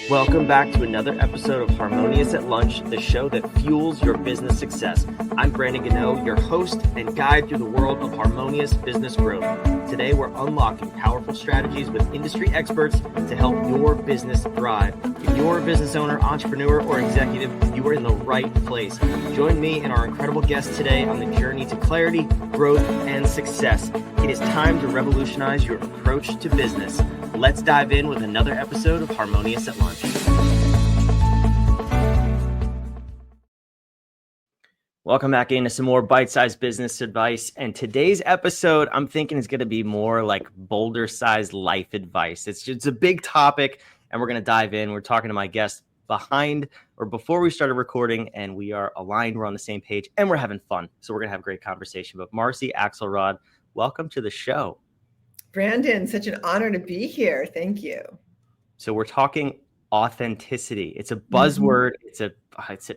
Welcome back to another episode of Harmonious at Lunch, the show that fuels your business success. I'm Brandon Gano, your host and guide through the world of harmonious business growth. Today, we're unlocking powerful strategies with industry experts to help your business thrive. If you're a business owner, entrepreneur, or executive, you are in the right place. Join me and our incredible guests today on the journey to clarity, growth, and success. It is time to revolutionize your approach to business. Let's dive in with another episode of Harmonious at Lunch. Welcome back into some more bite-sized business advice. And today's episode, I'm thinking is going to be more like boulder-sized life advice. It's a big topic, and we're going to dive in. We're talking to my guest before we started recording, and we are aligned. We're on the same page, and we're having fun. So we're going to have a great conversation. But Marcy Axelrod, welcome to the show. Brandon, such an honor to be here. Thank you. So we're talking authenticity. It's a buzzword. It's an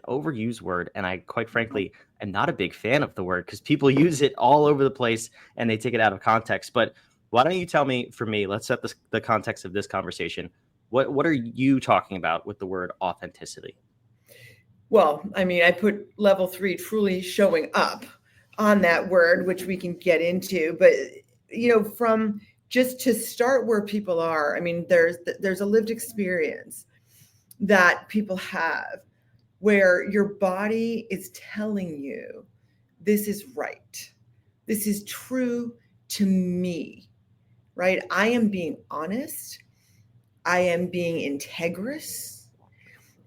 overused word. And I, quite frankly, am not a big fan of the word because people use it all over the place and they take it out of context. But why don't you tell me, for me, let's set the context of this conversation. What are you talking about with the word authenticity? Well, I mean, I put level 3, truly showing up, on that word, which we can get into. But from just to start where people are, I mean, there's a lived experience that people have where your body is telling you, this is right. This is true to me, right? I am being honest. I am being integrous.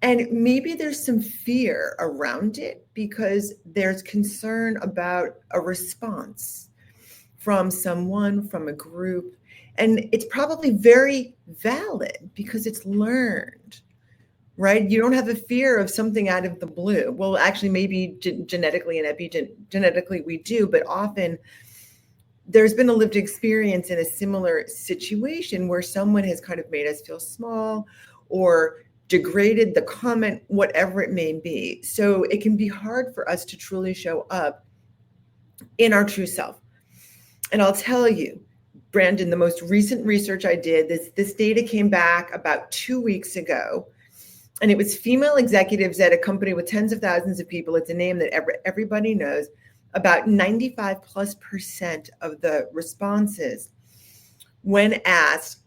And maybe there's some fear around it because there's concern about a response from someone, from a group. And it's probably very valid because it's learned, right? You don't have a fear of something out of the blue. Well, actually, maybe genetically and epigenetically we do, but often there's been a lived experience in a similar situation where someone has kind of made us feel small or degraded the comment, whatever it may be. So it can be hard for us to truly show up in our true self. And I'll tell you, Brandon, the most recent research I did, this data came back about 2 weeks ago, and it was female executives at a company with tens of thousands of people. It's a name that everybody knows. About 95+% of the responses, when asked,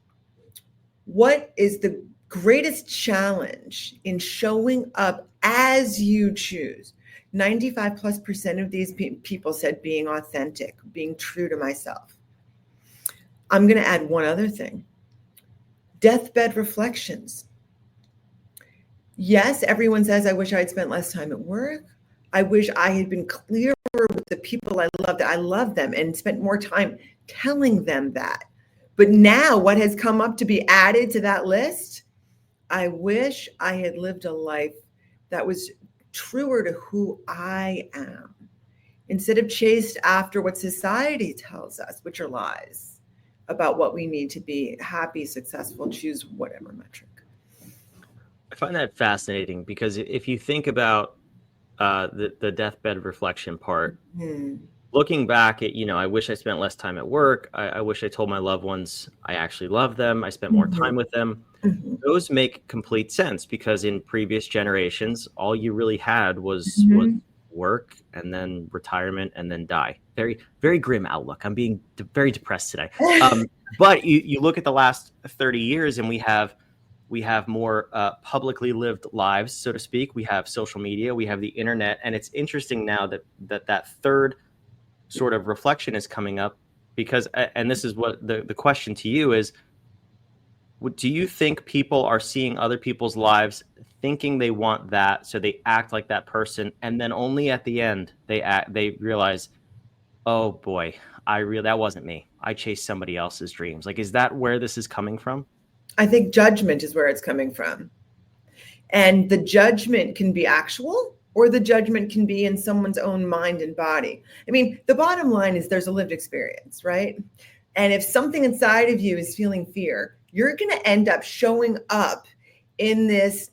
what is the greatest challenge in showing up as you choose? 95+% of these people said being authentic, being true to myself. I'm going to add one other thing. Deathbed reflections. Yes, everyone says, I wish I had spent less time at work. I wish I had been clearer with the people I loved. I love them and spent more time telling them that. But now what has come up to be added to that list? I wish I had lived a life that was truer to who I am, instead of chased after what society tells us, which are lies about what we need to be happy, successful, choose whatever metric. I find that fascinating because if you think about the deathbed reflection part, looking back at, I wish I spent less time at work. I wish I told my loved ones I actually love them. I spent more time with them. Those make complete sense because in previous generations, all you really had was work and then retirement and then die. Very, very grim outlook. I'm being very depressed today. But you look at the last 30 years and we have more publicly lived lives, so to speak. We have social media, we have the internet. And it's interesting now that third sort of reflection is coming up because, and this is what the question to you is, do you think people are seeing other people's lives thinking they want that, so they act like that person, and then only at the end they realize, oh boy, that wasn't me. I chased somebody else's dreams. Like, is that where this is coming from? I think judgment is where it's coming from. And the judgment can be actual, or the judgment can be in someone's own mind and body. I mean, the bottom line is there's a lived experience, right? And if something inside of you is feeling fear, you're going to end up showing up in this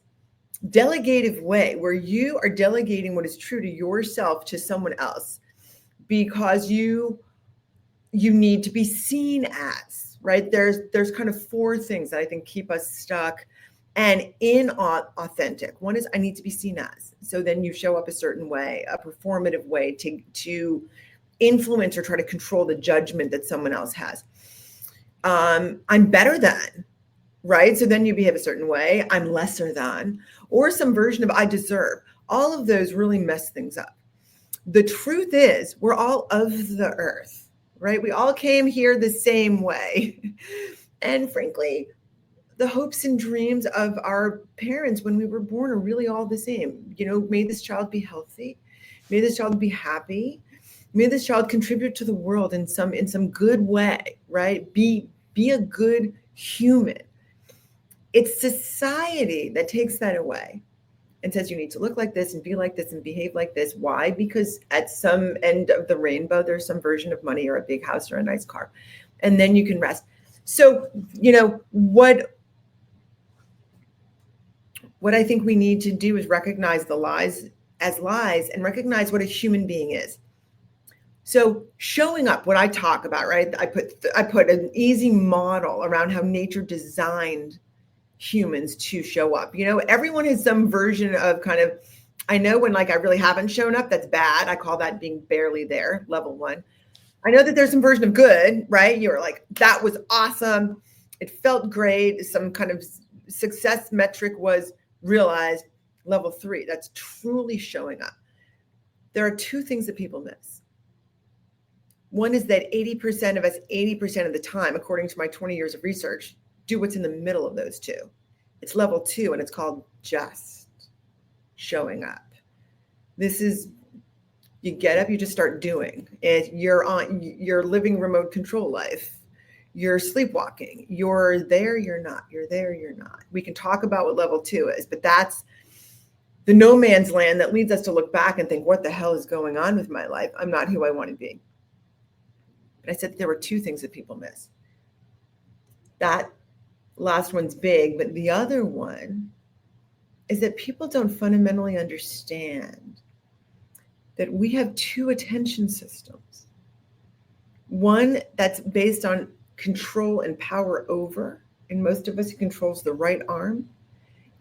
delegative way where you are delegating what is true to yourself to someone else because you need to be seen as, right? There's kind of 4 things that I think keep us stuck and inauthentic. One is I need to be seen as. So then you show up a certain way, a performative way to influence or try to control the judgment that someone else has. I'm better than, right? So then you behave a certain way. I'm lesser than, or some version of I deserve. All of those really mess things up. The truth is, we're all of the earth, right? We all came here the same way. And frankly, the hopes and dreams of our parents when we were born are really all the same. You know, may this child be healthy. May this child be happy. May this child contribute to the world in some good way, right? Be a good human. It's society that takes that away and says you need to look like this and be like this and behave like this. Why? Because at some end of the rainbow, there's some version of money or a big house or a nice car. And then you can rest. So, you know, what I think we need to do is recognize the lies as lies and recognize what a human being is. So showing up, what I talk about, right? I put an easy model around how nature designed humans to show up. You know, everyone has some version of kind of, I know when like I really haven't shown up, that's bad. I call that being barely there, level 1. I know that there's some version of good, right? You're like, that was awesome. It felt great. Some kind of success metric was realized. Level 3, that's truly showing up. There are 2 things that people miss. One is that 80% of us, 80% of the time, according to my 20 years of research, do what's in the middle of those 2. It's level 2, and it's called just showing up. This is, you get up, you just start doing it. You're living remote control life. You're sleepwalking. You're there, you're not. You're there, you're not. We can talk about what level 2 is, but that's the no man's land that leads us to look back and think, what the hell is going on with my life? I'm not who I want to be. But I said there were 2 things that people miss. That last one's big, but the other one is that people don't fundamentally understand that we have 2 attention systems. One that's based on control and power over, and most of us, it controls the right arm.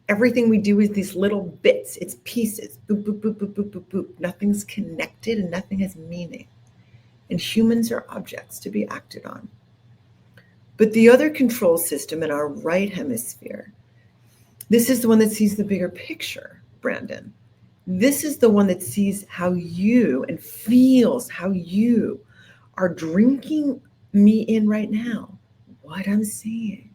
Everything we do is these little bits, it's pieces, boop, boop, boop, boop, boop, boop, boop. Nothing's connected and nothing has meaning. And humans are objects to be acted on. But the other control system in our right hemisphere, this is the one that sees the bigger picture, Brandon. This is the one that sees how you and feels how you are drinking me in right now. What I'm saying,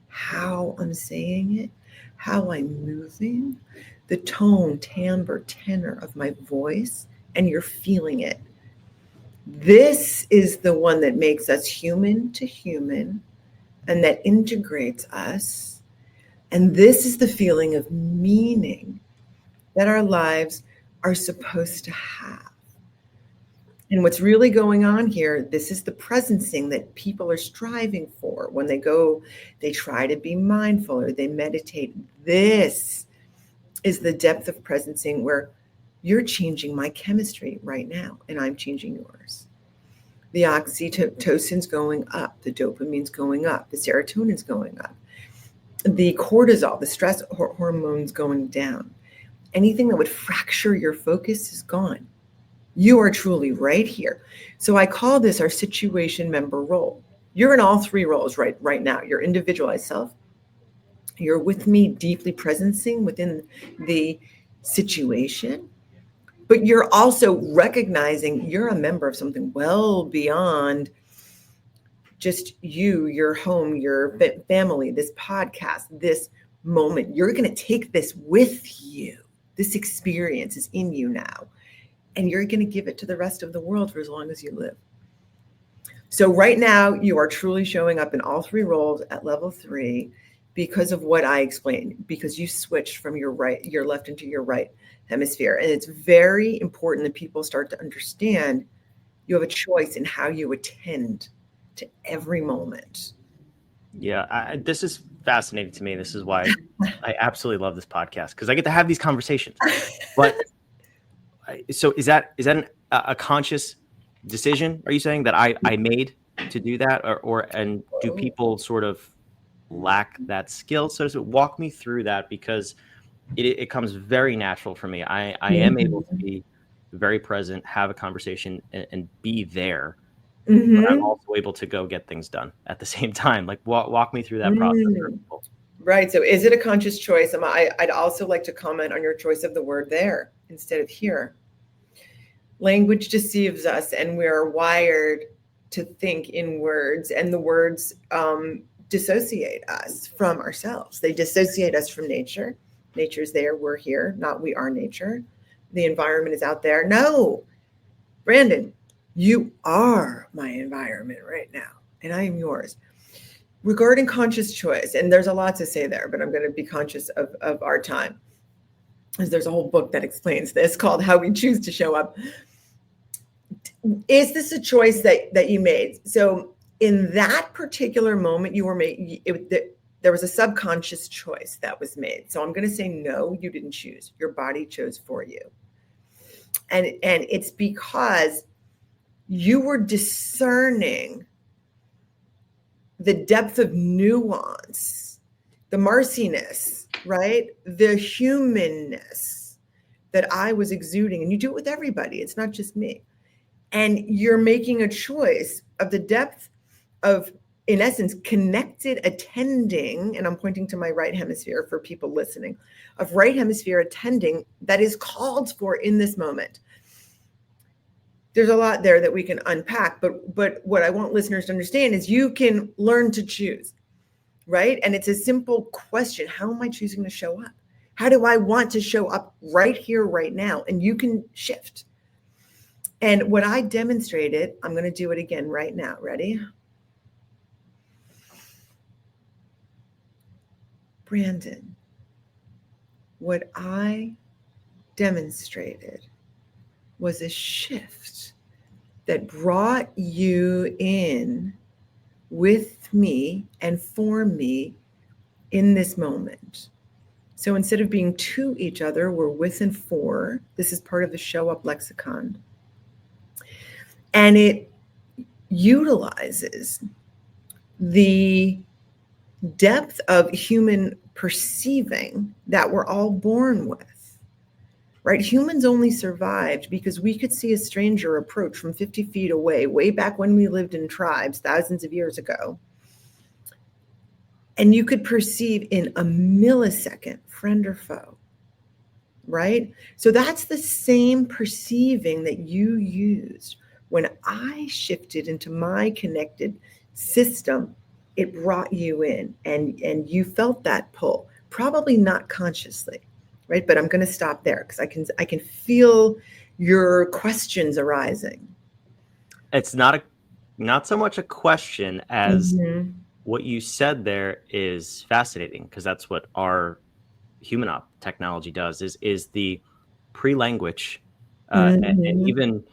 how I'm saying it, how I'm moving, the tone, timbre, tenor of my voice, and you're feeling it. This is the one that makes us human to human and that integrates us. And this is the feeling of meaning that our lives are supposed to have. And what's really going on here, this is the presencing that people are striving for when they go, they try to be mindful or they meditate. This is the depth of presencing where you're changing my chemistry right now and I'm changing yours. The oxytocin's going up, the dopamine's going up, the serotonin's going up, the cortisol, the stress hormone's going down. Anything that would fracture your focus is gone. You are truly right here. So I call this our situation member role. You're in all 3 roles right now. Your individualized self, you're with me deeply presencing within the situation, but you're also recognizing you're a member of something well beyond just you, your home, your family, this podcast, this moment. You're going to take this with you. This experience is in you now. And you're going to give it to the rest of the world for as long as you live. So right now, you are truly showing up in all 3 roles at level 3 because of what I explained, because you switched from your left into your right hemisphere. And it's very important that people start to understand you have a choice in how you attend to every moment. Yeah, this is fascinating to me. This is why I absolutely love this podcast, because I get to have these conversations. But so is that a conscious decision? Are you saying that I made to do that, or do people sort of lack that skill. So to walk me through that, because it comes very natural for me. I am able to Mhm. be very present, have a conversation, and be there, but I'm Mhm. also able to go get things done at the same time. Like walk me through that process for Mm. people. Right. So is it a conscious choice? I'd also like to comment on your choice of the word there instead of here. Language deceives us, and we're wired to think in words, and the words dissociate us from ourselves. They dissociate us from nature. Nature's there, we're here, not we are nature. The environment is out there. No, Brandon, you are my environment right now, and I am yours. Regarding conscious choice, and there's a lot to say there, but I'm going to be conscious of our time, because there's a whole book that explains this called How We Choose to Show Up. Is this a choice that you made? So in that particular moment, you were made. There was a subconscious choice that was made. So I'm going to say no. You didn't choose. Your body chose for you, and it's because you were discerning the depth of nuance, the Marciness, right? The humanness that I was exuding. And you do it with everybody. It's not just me. And you're making a choice of the depth of, in essence, connected attending, and I'm pointing to my right hemisphere for people listening, of right hemisphere attending that is called for in this moment. There's a lot there that we can unpack, but what I want listeners to understand is you can learn to choose, right? And it's a simple question. How am I choosing to show up? How do I want to show up right here, right now? And you can shift. And what I demonstrated, I'm going to do it again right now. Ready? Brandon, what I demonstrated was a shift that brought you in with me and for me in this moment. So instead of being to each other, we're with and for. This is part of the show up lexicon. And it utilizes the depth of human perceiving that we're all born with, right? Humans only survived because we could see a stranger approach from 50 feet away, way back when we lived in tribes thousands of years ago. And you could perceive in a millisecond, friend or foe, right? So that's the same perceiving that you used when I shifted into my connected system. It brought you in, and you felt that pull, probably not consciously, right? But I'm going to stop there because I can feel your questions arising. It's not so much a question as Mm-hmm. what you said there is fascinating, because that's what our human op technology does, is the pre-language, and Mm-hmm. even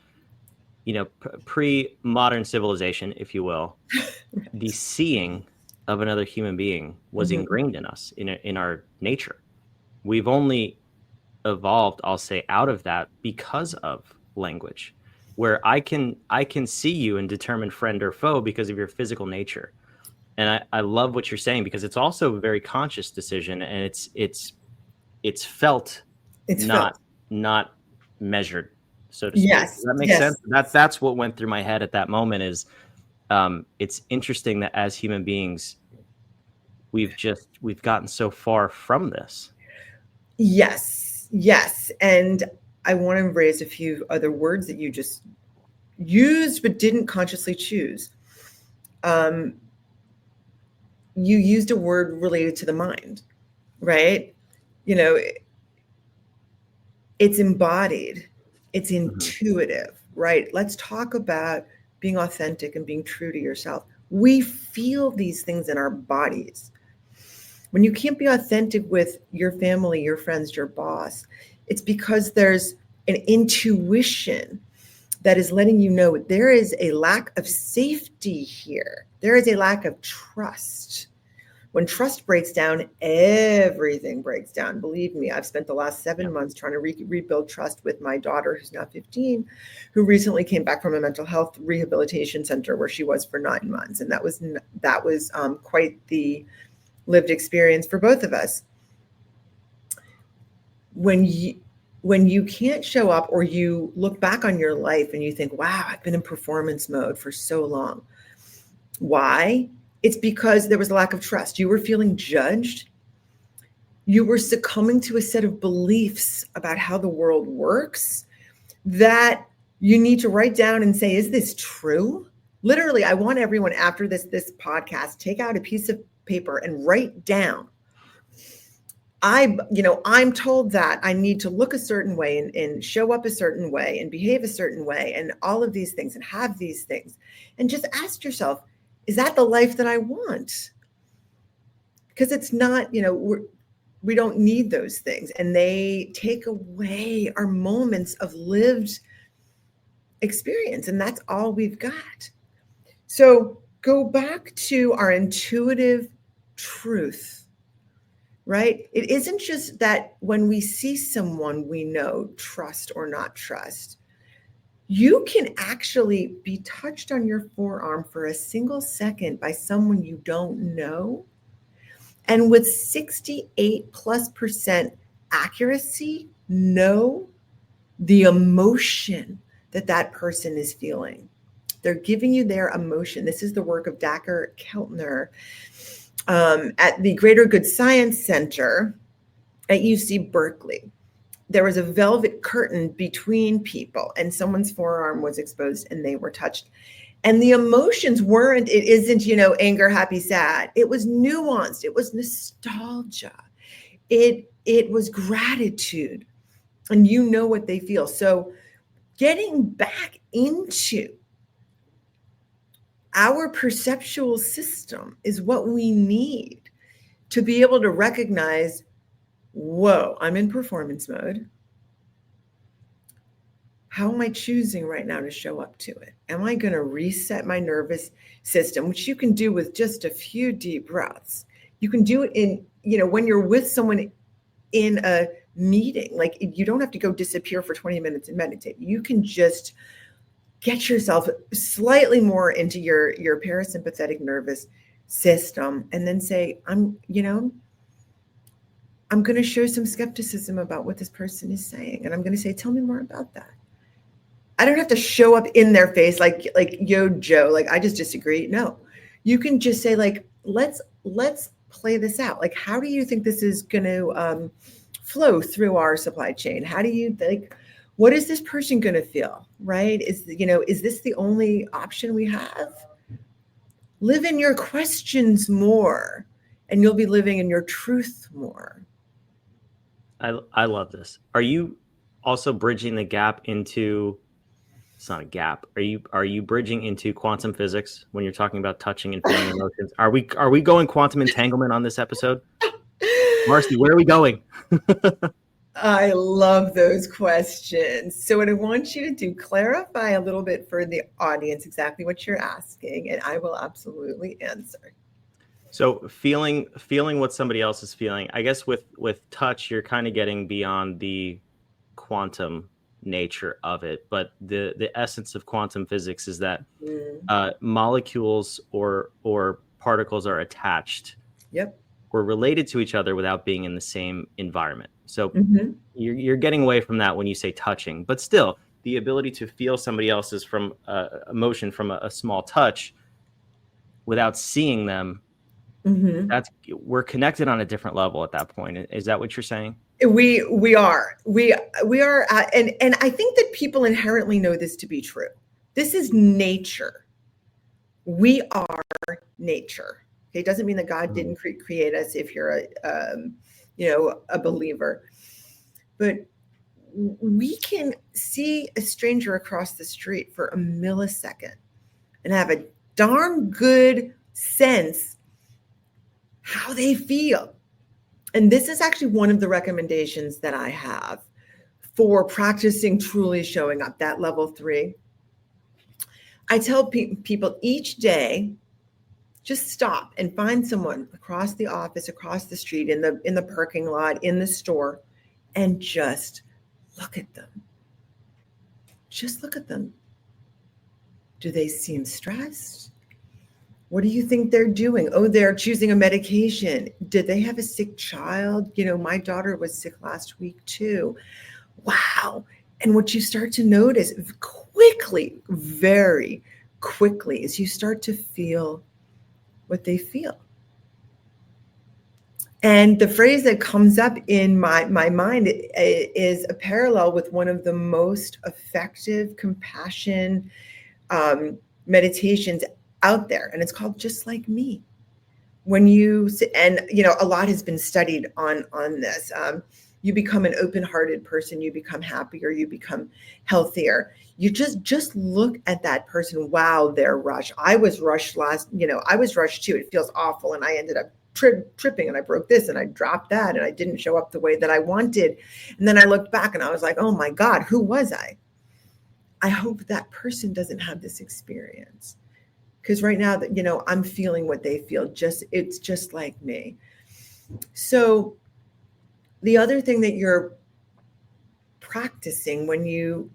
pre-modern civilization, if you will. The seeing of another human being was Mm-hmm. ingrained in us, in our nature. We've only evolved, I'll say, out of that because of language, where I can see you and determine friend or foe because of your physical nature. And I love what you're saying, because it's also a very conscious decision, and it's felt, It's not felt. not measured, so to speak. Does Yes. that make Yes. sense? That's what went through my head at that moment. Is it's interesting that as human beings, we've gotten so far from this. Yes. Yes. And I want to raise a few other words that you just used but didn't consciously choose. Um, you used a word related to the mind, right? You know, it's embodied, it's Mhm. intuitive, right? Let's talk about being authentic and being true to yourself. We feel these things in our bodies. When you can't be authentic with your family, your friends, your boss, it's because there's an intuition that is letting you know there is a lack of safety here. There is a lack of trust. When trust breaks down, everything breaks down. Believe me, I've spent the last Yeah. 7 months trying to rebuild trust with my daughter, who's now 15, who recently came back from a mental health rehabilitation center where she was for 9 months, and that was quite the lived experience for both of us. When you can't show up, or you look back on your life and you think, wow, I've been in performance mode for so long. Why? It's because there was a lack of trust. You were feeling judged. You were succumbing to a set of beliefs about how the world works that you need to write down and say, is this true? Literally, I want everyone after this podcast, take out a piece of paper and write down, I'm told that I need to look a certain way and show up a certain way and behave a certain way and all of these things and have these things. And just ask yourself, is that the life that I want? Because it's not, we don't need those things, and they take away our moments of lived experience, and that's all we've got. So go back to our intuitive truth, right? It isn't just that when we see someone we know, trust or not trust. You can actually be touched on your forearm for a single second by someone you don't know, and with 68+% accuracy, know the emotion that person is feeling. They're giving you their emotion. This is the work of Dacher Keltner at the Greater Good Science Center at UC Berkeley. There was a velvet curtain between people, and someone's forearm was exposed and they were touched. And the emotions it isn't, anger, happy, sad. It was nuanced. It was nostalgia. It was gratitude. And you know what they feel. So getting back into our perceptual system is what we need to be able to recognize, whoa, I'm in performance mode. How am I choosing right now to show up to it? Am I going to reset my nervous system, which you can do with just a few deep breaths? You can do it in, when you're with someone in a meeting. Like, you don't have to go disappear for 20 minutes and meditate. You can just get yourself slightly more into your parasympathetic nervous system, and then say, I'm going to show some skepticism about what this person is saying. And I'm going to say, tell me more about that. I don't have to show up in their face like, yo, Joe, like, I just disagree. No, you can just say, like, let's play this out. Like, how do you think this is going to flow through our supply chain? How do you think, what is this person going to feel? Right? Is this the only option we have? Live in your questions more, and you'll be living in your truth more. I love this. Are you also bridging the gap into, it's not a gap. Are you bridging into quantum physics when you're talking about touching and feeling emotions? Are we going quantum entanglement on this episode? Marcy, where are we going? I love those questions. So what I want you to do, clarify a little bit for the audience exactly what you're asking, and I will absolutely answer. So feeling what somebody else is feeling. I guess with touch, you're kind of getting beyond the quantum nature of it, but the essence of quantum physics is that molecules or particles are attached. Yep. Or related to each other without being in the same environment. So you're getting away from that when you say touching, but still the ability to feel somebody else's from emotion from a small touch without seeing them. We're connected on a different level at that point. Is that what you're saying? We are, and I think that people inherently know this to be true. This is nature. We are nature. Okay, it doesn't mean that God didn't create us if you're a believer, but we can see a stranger across the street for a millisecond and have a darn good sense how they feel. And this is actually one of the recommendations that I have for practicing truly showing up, that level 3. I tell people each day, just stop and find someone across the office, across the street, in the parking lot, in the store, and just look at them. Just look at them. Do they seem stressed? What do you think they're doing? Oh, they're choosing a medication. Did they have a sick child? My daughter was sick last week too. Wow. And what you start to notice quickly, very quickly, is you start to feel what they feel. And the phrase that comes up in my mind is a parallel with one of the most effective compassion meditations out there. And it's called Just Like Me. When you, and a lot has been studied on this. You become an open-hearted person, you become happier, you become healthier. You just look at that person. Wow, they're rushed. I was rushed I was rushed too. It feels awful. And I ended up tripping, and I broke this and I dropped that, and I didn't show up the way that I wanted. And then I looked back and I was like, oh my God, who was I? I hope that person doesn't have this experience. Because right now that, I'm feeling what they feel. It's just like me. So the other thing that you're practicing when you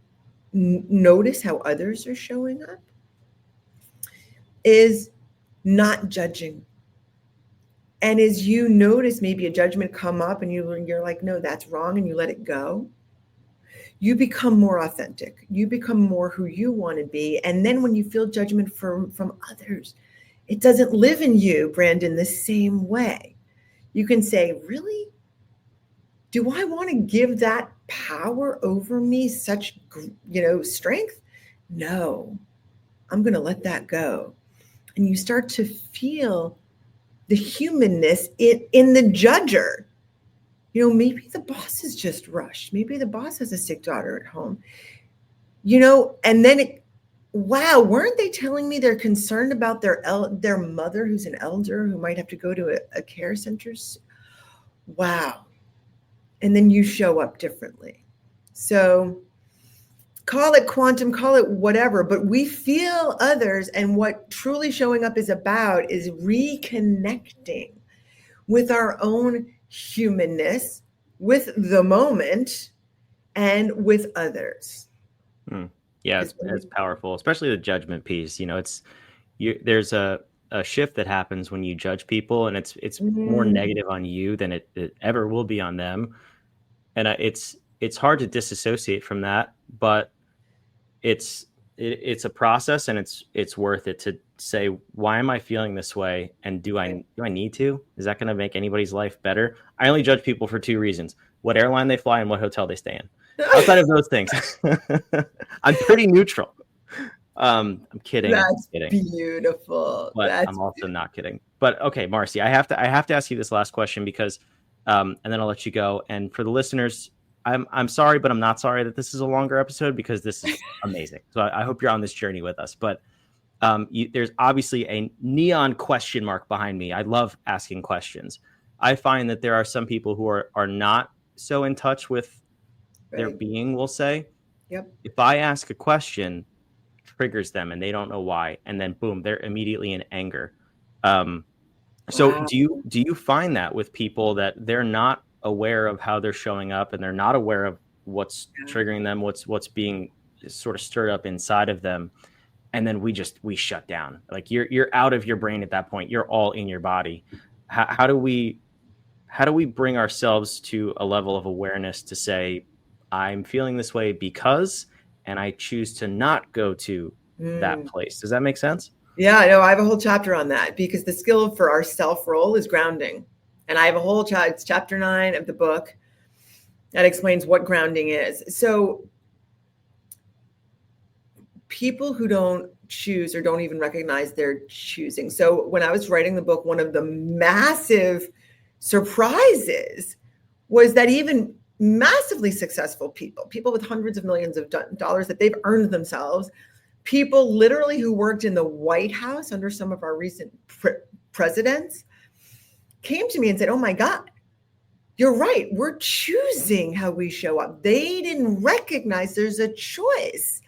notice how others are showing up is not judging. And as you notice maybe a judgment come up and you're like, no, that's wrong, and you let it go, you become more authentic. You become more who you want to be. And then when you feel judgment from others, it doesn't live in you, Brandon, the same way. You can say, really? Do I want to give that power over me such, strength? No, I'm going to let that go. And you start to feel the humanness in the judger. Maybe the boss is just rushed. Maybe the boss has a sick daughter at home. And then wow, weren't they telling me they're concerned about their mother who's an elder who might have to go to a care center? Wow. And then you show up differently. So call it quantum, call it whatever, but we feel others. And what truly showing up is about is reconnecting with our own humanness, with the moment, and with others. Yeah, it's powerful, especially the judgment piece. There's a shift that happens when you judge people, and it's more negative on you than it ever will be on them. And it's hard to disassociate from that, but it's a process, and it's worth it to say, why am I feeling this way? And do I need to? Is that going to make anybody's life better? I only judge people for two reasons: what airline they fly and what hotel they stay in. Outside of those things, I'm pretty neutral. I'm kidding. That's I'm kidding. Beautiful. But I'm also not kidding. But okay, Marcy, I have to ask you this last question because, and then I'll let you go. And for the listeners, I'm sorry, but I'm not sorry that this is a longer episode, because this is amazing. So I hope you're on this journey with us. But there's obviously a neon question mark behind me. I love asking questions. I find that there are some people who are not so in touch with their being, we'll say. Yep. If I ask a question, triggers them and they don't know why, and then boom, they're immediately in anger. So Wow. do you find that with people that they're not aware of how they're showing up, and they're not aware of what's triggering them, what's being sort of stirred up inside of them, and then we shut down? Like you're out of your brain at that point. You're all in your body. How do we bring ourselves to a level of awareness to say, I'm feeling this way because, and I choose to not go to that place? Does that make sense? Yeah, I know. I have a whole chapter on that, because the skill for our self role is grounding. And I have a whole it's chapter 9 of the book that explains what grounding is. So people who don't choose or don't even recognize they're choosing. So when I was writing the book, one of the massive surprises was that even massively successful people with hundreds of millions of dollars that they've earned themselves, people literally who worked in the White House under some of our recent presidents, came to me and said, oh my God, you're right. We're choosing how we show up. They didn't recognize there's a choice.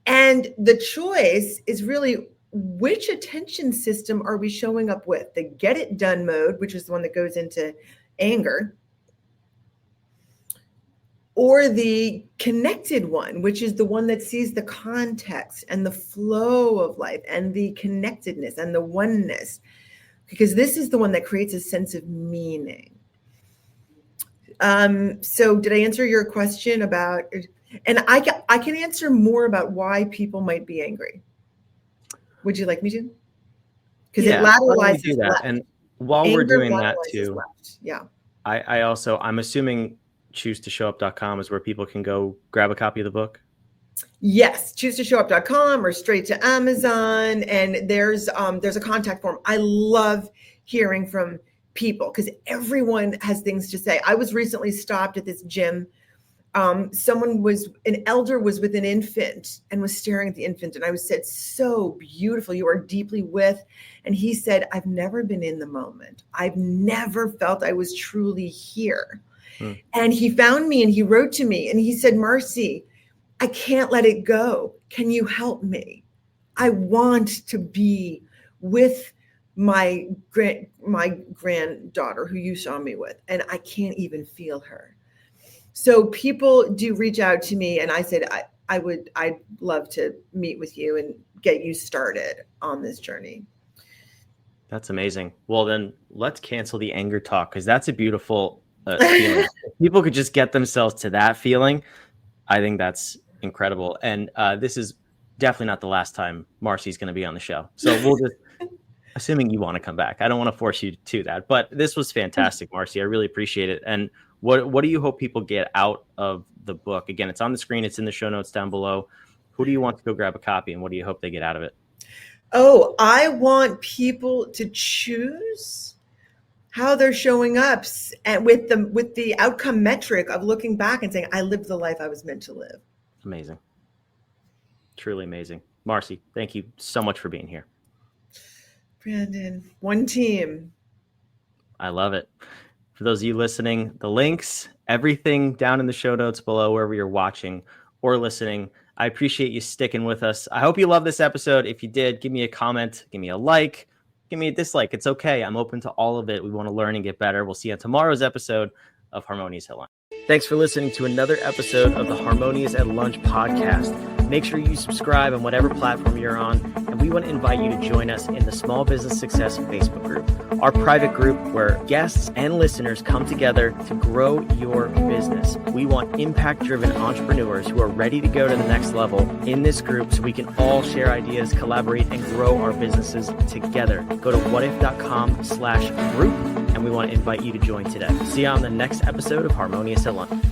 And the choice is really, which attention system are we showing up with? The get it done mode, which is the one that goes into anger, or the connected one, which is the one that sees the context and the flow of life and the connectedness and the oneness, because this is the one that creates a sense of meaning. So did I answer your question about, and I can answer more about why people might be angry. Would you like me to? Because it Why don't we lateralizes do that? left. And while we're Anger doing that lateralizes too, left. Yeah. I'm assuming choose2showup.com is where people can go grab a copy of the book. Yes, choose2showup.com or straight to Amazon. And there's a contact form. I love hearing from people because everyone has things to say. I was recently stopped at this gym. An elder was with an infant and was staring at the infant. And I said, so beautiful. You are deeply with. And he said, I've never been in the moment. I've never felt I was truly here. And he found me and he wrote to me and he said, Marcy, I can't let it go. Can you help me? I want to be with my granddaughter who you saw me with, and I can't even feel her. So people do reach out to me, and I said, I'd love to meet with you and get you started on this journey. That's amazing. Well, then let's cancel the anger talk, because that's a beautiful feeling. If people could just get themselves to that feeling, I think that's incredible. And this is definitely not the last time Marcy's going to be on the show. So we'll just, assuming you want to come back, I don't want to force you to that, but this was fantastic, Marcy. I really appreciate it. And what do you hope people get out of the book? Again, it's on the screen. It's in the show notes down below. Who do you want to go grab a copy, and what do you hope they get out of it? Oh, I want people to choose how they're showing up, and with the outcome metric of looking back and saying, I lived the life I was meant to live. Amazing. Truly amazing. Marcy, thank you so much for being here. Brandon, one team. I love it. For those of you listening, the links, everything down in the show notes below, wherever you're watching or listening. I appreciate you sticking with us. I hope you love this episode. If you did, give me a comment, give me a like, give me a dislike. It's okay. I'm open to all of it. We want to learn and get better. We'll see you on tomorrow's episode of Harmonious at Lunch. Thanks for listening to another episode of the Harmonious at Lunch podcast. Make sure you subscribe on whatever platform you're on, and we want to invite you to join us in the Small Business Success Facebook group, our private group where guests and listeners come together to grow your business. We want impact-driven entrepreneurs who are ready to go to the next level in this group so we can all share ideas, collaborate, and grow our businesses together. Go to whatif.com/group, and we want to invite you to join today. See you on the next episode of Harmonious at Lunch.